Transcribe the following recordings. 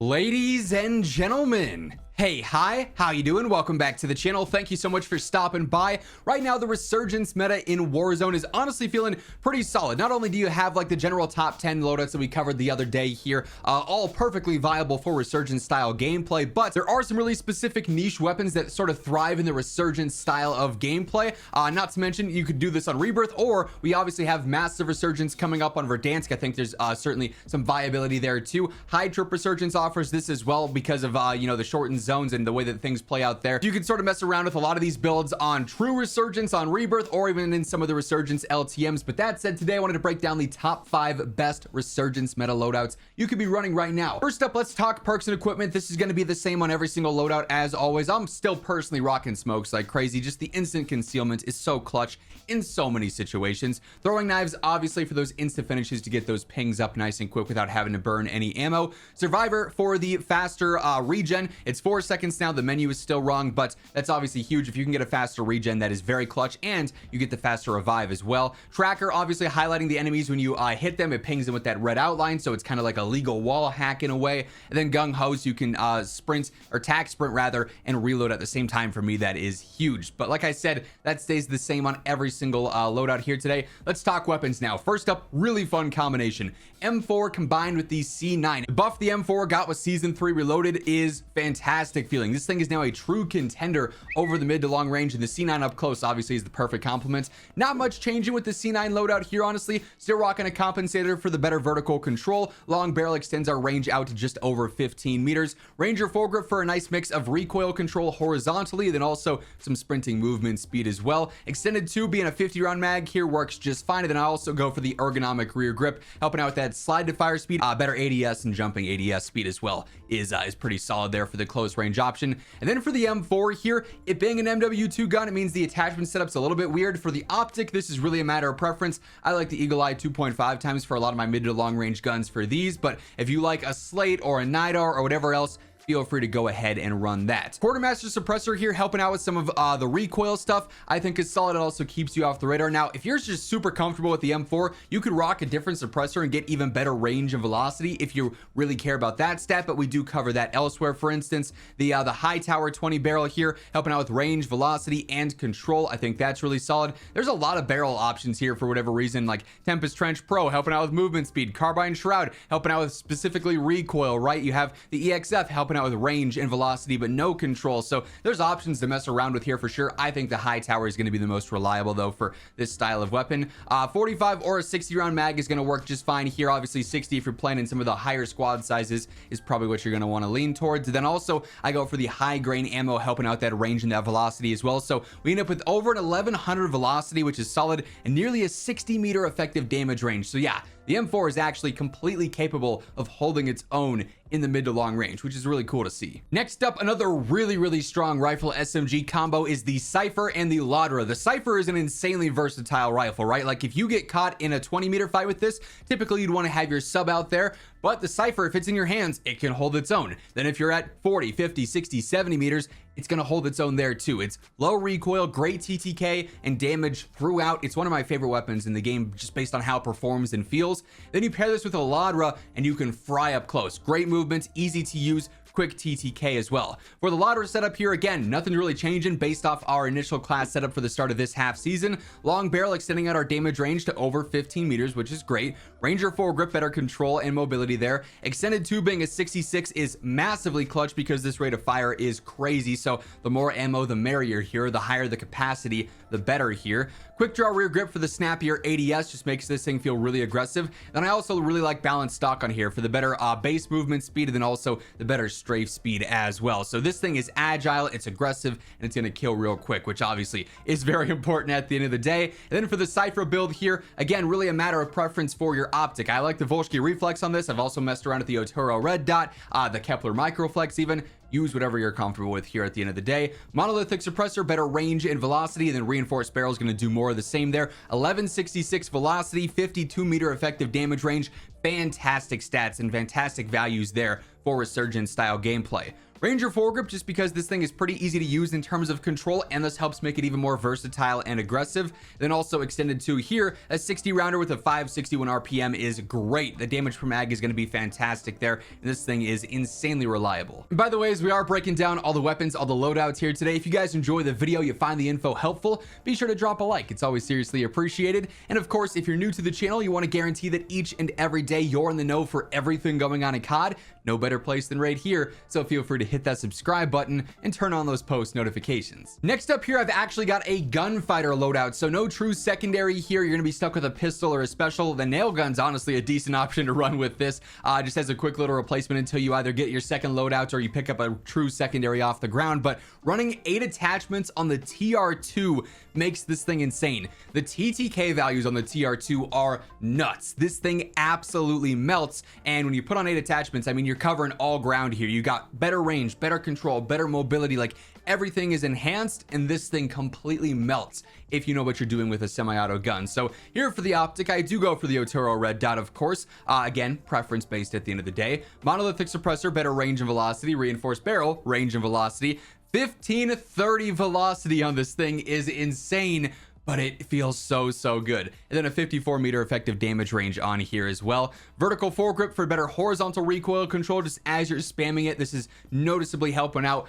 Ladies and gentlemen, hey, hi, how you doing? Welcome back to the channel. Thank you so much for stopping by. Right now, the resurgence meta in Warzone is honestly feeling pretty solid. Not only do you have like the general top 10 loadouts that we covered the other day here, all perfectly viable for resurgence style gameplay, but there are some really specific niche weapons that sort of thrive in the resurgence style of gameplay. Not to mention, you could do this on Rebirth, or we obviously have massive resurgence coming up on Verdansk. I think there's certainly some viability there too. High trip resurgence offers this as well because of the shortened zones and the way that things play out there. You can sort of mess around with a lot of these builds on true resurgence on Rebirth, or even in some of the resurgence LTMs. But that said, today I wanted to break down the top 5 best resurgence meta loadouts you could be running right now. First up, let's talk perks and equipment. This is going to be the same on every single loadout as always. I'm still personally rocking smokes like crazy. Just the instant concealment is so clutch in so many situations. Throwing knives, obviously, for those instant finishes to get those pings up nice and quick without having to burn any ammo. Survivor for the faster regen. It's 4 seconds now. The menu is still wrong, but that's obviously huge. If you can get a faster regen, that is very clutch, and you get the faster revive as well. Tracker, obviously highlighting the enemies when you hit them. It pings them with that red outline, so it's kind of like a legal wall hack in a way. And then gung ho, so you can sprint, or tac sprint rather, and reload at the same time. For me, that is huge. But like I said, that stays the same on every single loadout here today. Let's talk weapons now. First up, really fun combination. M4 combined with the C9. The buff the M4 got with Season 3 Reloaded is fantastic feeling. This thing is now a true contender over the mid to long range, and the C9 up close obviously is the perfect complement. Not much changing with the C9 loadout here, honestly. Still rocking a compensator for the better vertical control. Long barrel extends our range out to just over 15 meters. Ranger foregrip for a nice mix of recoil control horizontally, then also some sprinting movement speed as well. Extended 2 being a 50-round mag here works just fine, and then I also go for the ergonomic rear grip, helping out with that slide to fire speed. Better ADS and jumping ADS speed as well is pretty solid there for the close range option. And then for the M4 here, it being an MW2 gun, it means the attachment setup's a little bit weird. For the optic, this is really a matter of preference. I like the Eagle Eye 2.5 times for a lot of my mid to long range guns for these, but if you like a Slate or a Nidar or whatever else, feel free to go ahead and run that. Quartermaster suppressor here, helping out with some of the recoil stuff, I think is solid. It also keeps you off the radar. Now, if you're just super comfortable with the M4, you could rock a different suppressor and get even better range and velocity if you really care about that stat, but we do cover that elsewhere. For instance, the high tower 20 barrel here, helping out with range, velocity, and control. I think that's really solid. There's a lot of barrel options here for whatever reason, like Tempest Trench Pro, helping out with movement speed, Carbine Shroud, helping out with specifically recoil, right? You have the EXF helping out with range and velocity, but no control. So there's options to mess around with here for sure. I think the high tower is going to be the most reliable though for this style of weapon. 45 or a 60 round mag is going to work just fine here. Obviously 60 if you're playing in some of the higher squad sizes is probably what you're going to want to lean towards. Then also I go for the high grain ammo, helping out that range and that velocity as well. So we end up with over an 1100 velocity, which is solid, and nearly a 60 meter effective damage range. So yeah, the M4 is actually completely capable of holding its own in the mid to long range, which is really cool to see. Next up, another really strong rifle SMG combo is the Cypher and the Ladra. The Cypher is an insanely versatile rifle, right? Like if you get caught in a 20-meter fight with this, typically you'd want to have your sub out there, but the Cypher, if it's in your hands, it can hold its own. Then if you're at 40, 50, 60, 70 meters, it's going to hold its own there too. It's low recoil, great TTK, and damage throughout. It's one of my favorite weapons in the game just based on how it performs and feels. Then you pair this with a Ladra and you can fry up close. Great movement, easy to use, quick TTK as well. For the Ladra setup here, again, nothing really changing based off our initial class setup for the start of this half season. Long barrel extending out our damage range to over 15 meters, which is great. Ranger foregrip, better control and mobility there. Extended 2 being a 66 is massively clutch because this rate of fire is crazy. So the more ammo, the merrier here. The higher the capacity, the better here. Quick draw rear grip for the snappier ADS just makes this thing feel really aggressive. Then I also really like balanced stock on here for the better base movement speed, and then also the better strafe speed as well. So this thing is agile, it's aggressive, and it's going to kill real quick, which obviously is very important at the end of the day. And then for the Cypher build here, again, really a matter of preference for your optic. I like the Volsky reflex on this. I've also messed around with the Otoro red dot, the Kepler microflex even. Use whatever you're comfortable with here at the end of the day. Monolithic suppressor, better range and velocity, and then reinforced barrel is going to do more of the same there. 1166 velocity, 52 meter effective damage range. Fantastic stats and fantastic values there for resurgence style gameplay. Ranger foregrip, just because this thing is pretty easy to use in terms of control, and this helps make it even more versatile and aggressive. Then also extended 2 here, a 60 rounder with a 561 RPM is great. The damage per mag is going to be fantastic there, and this thing is insanely reliable. And by the way, as we are breaking down all the weapons, all the loadouts here today, if you guys enjoy the video, you find the info helpful, be sure to drop a like. It's always seriously appreciated. And of course, if you're new to the channel, you want to guarantee that each and every day you're in the know for everything going on in COD, no better place than right here. So feel free to hit that subscribe button and turn on those post notifications. Next up here, I've actually got a gunfighter loadout, so no true secondary here. You're gonna be stuck with a pistol or a special. The nail gun's honestly a decent option to run with this, just as a quick little replacement until you either get your second loadout or you pick up a true secondary off the ground. But running 8 attachments on the TR2 makes this thing insane. The TTK values on the TR2 are nuts. This thing absolutely melts, and when you put on 8 attachments, I mean, you're covering all ground here. You got better range, better control, better mobility, like everything is enhanced, and this thing completely melts if you know what you're doing with a semi-auto gun. So here for the optic, I do go for the Otero red dot, of course. Again, preference based at the end of the day. Monolithic suppressor, better range and velocity. Reinforced barrel, range and velocity. 1530 velocity on this thing is insane, but it feels so good. And then a 54 meter effective damage range on here as well. Vertical foregrip for better horizontal recoil control, just as you're spamming it. This is noticeably helping out,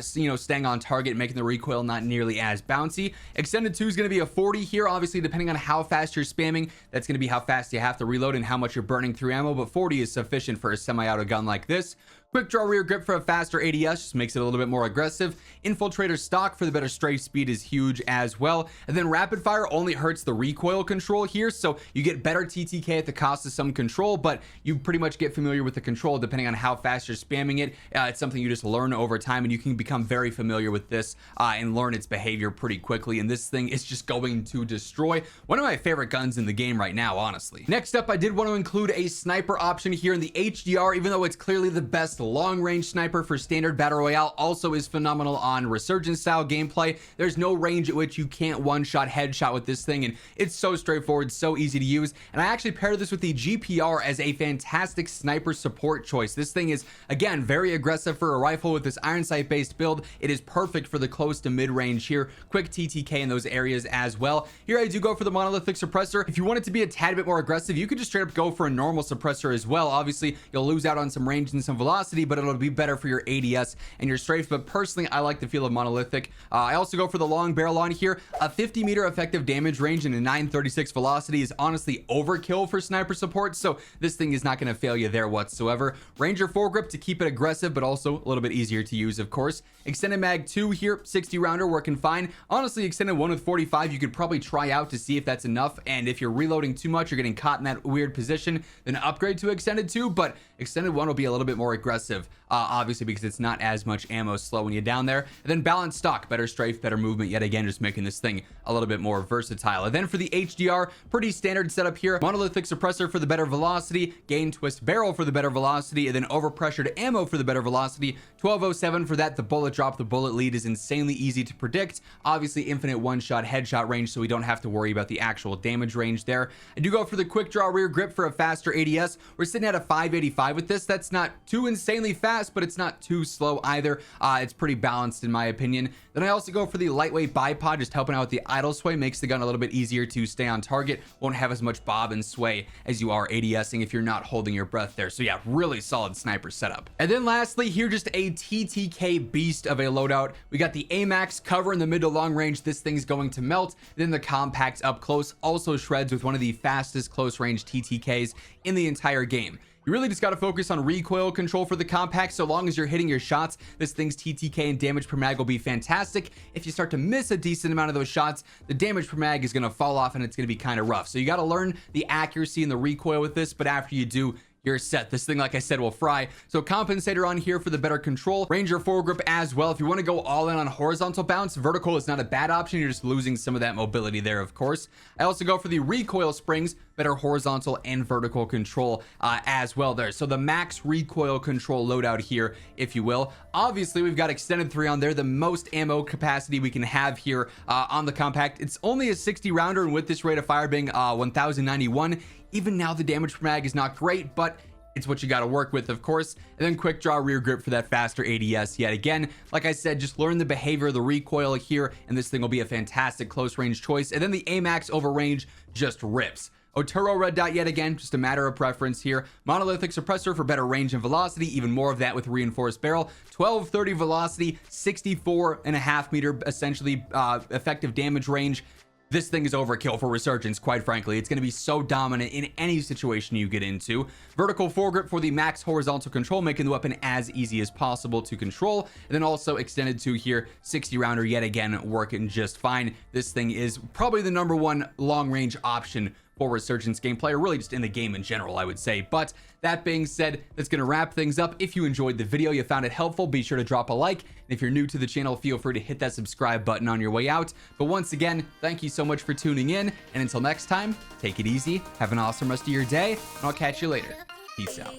staying on target, making the recoil not nearly as bouncy. Extended 2 is going to be a 40 here. Obviously, depending on how fast you're spamming, that's going to be how fast you have to reload and how much you're burning through ammo, but 40 is sufficient for a semi-auto gun like this. Quick draw rear grip for a faster ADS, just makes it a little bit more aggressive. Infiltrator stock for the better strafe speed is huge as well. And then rapid fire only hurts the recoil control here, so you get better TTK at the cost of some control, but you pretty much get familiar with the control depending on how fast you're spamming it. It's something you just learn over time, and you can become very familiar with this and learn its behavior pretty quickly. And this thing is just going to destroy. One of my favorite guns in the game right now, honestly. Next up, I did want to include a sniper option here in the HDR, even though it's clearly the best long range sniper for standard battle royale, also is phenomenal on resurgence style gameplay. There's no range at which you can't one-shot headshot with this thing, and it's so straightforward, so easy to use. And I actually pair this with the GPR as a fantastic sniper support choice. This thing is, again, very aggressive for a rifle with this iron sight based build. It is perfect for the close to mid range here. Quick TTK in those areas as well. Here I do go for the monolithic suppressor. If you want it to be a tad bit more aggressive, you could just straight up go for a normal suppressor as well. Obviously, you'll lose out on some range and some velocity, but it'll be better for your ADS and your strafe. But personally, I like the feel of monolithic. I also go for the long barrel on here. A 50 meter effective damage range and a 936 velocity is honestly overkill for sniper support, so this thing is not going to fail you there whatsoever. Ranger foregrip to keep it aggressive, but also a little bit easier to use, of course. Extended mag 2 here, 60 rounder, working fine. Honestly, extended 1 with 45 you could probably try out to see if that's enough, and if you're reloading too much, you're getting caught in that weird position, then upgrade to extended 2, but extended 1 will be a little bit more aggressive, obviously, because it's not as much ammo slowing you down there. And then balanced stock, better strafe, better movement, yet again, just making this thing a little bit more versatile. And then for the HDR, pretty standard setup here. Monolithic suppressor for the better velocity, gain twist barrel for the better velocity, and then overpressured ammo for the better velocity. 1207 for that. The bullet drop, the bullet lead is insanely easy to predict. Obviously, infinite one-shot headshot range, so we don't have to worry about the actual damage range there. I do go for the quick draw rear grip for a faster ADS. We're sitting at a 585 with this. That's not too insanely fast, but it's not too slow either. It's pretty balanced in my opinion. Then I also go for the lightweight bipod, just helping out with the idle sway, makes the gun a little bit easier to stay on target. Won't have as much bob and sway as you are ADSing if you're not holding your breath there. So yeah, really solid sniper setup. And then lastly here, just a TTK beast of a loadout. We got the AMAX cover in the mid to long range. This thing's going to melt. Then the Kompakt up close also shreds with one of the fastest close range TTKs in the entire game. You really just got to focus on recoil control for the Kompakt. So long as you're hitting your shots, this thing's TTK and damage per mag will be fantastic. If you start to miss a decent amount of those shots, the damage per mag is going to fall off and it's going to be kind of rough. So you got to learn the accuracy and the recoil with this, but after you do, you're set. This thing, like I said, will fry. So compensator on here for the better control. Ranger foregrip as well. If you want to go all in on horizontal bounce, vertical is not a bad option. You're just losing some of that mobility there, of course. I also go for the recoil springs, better horizontal and vertical control as well there. So the max recoil control loadout here, if you will. Obviously, we've got extended 3 on there, the most ammo capacity we can have here on the Kompakt. It's only a 60 rounder, and with this rate of fire being 1091, even now the damage per mag is not great, but it's what you got to work with, of course. And then quick draw rear grip for that faster ADS yet again. Like I said, just learn the behavior of the recoil here, and this thing will be a fantastic close range choice. And then the AMAX over range just rips. Oturo red dot yet again, just a matter of preference here. Monolithic suppressor for better range and velocity, even more of that with reinforced barrel. 1230 velocity, 64.5 meter essentially effective damage range. This thing is overkill for Resurgence, quite frankly. It's going to be so dominant in any situation you get into. Vertical foregrip for the max horizontal control, making the weapon as easy as possible to control. And then also extended to here, 60 rounder yet again, working just fine. This thing is probably the #1 long range option for Resurgence gameplay, or really just in the game in general, I would say. But that being said, that's going to wrap things up. If you enjoyed the video, you found it helpful, be sure to drop a like. And if you're new to the channel, feel free to hit that subscribe button on your way out. But once again, thank you so much for tuning in. And until next time, take it easy, have an awesome rest of your day, and I'll catch you later. Peace out.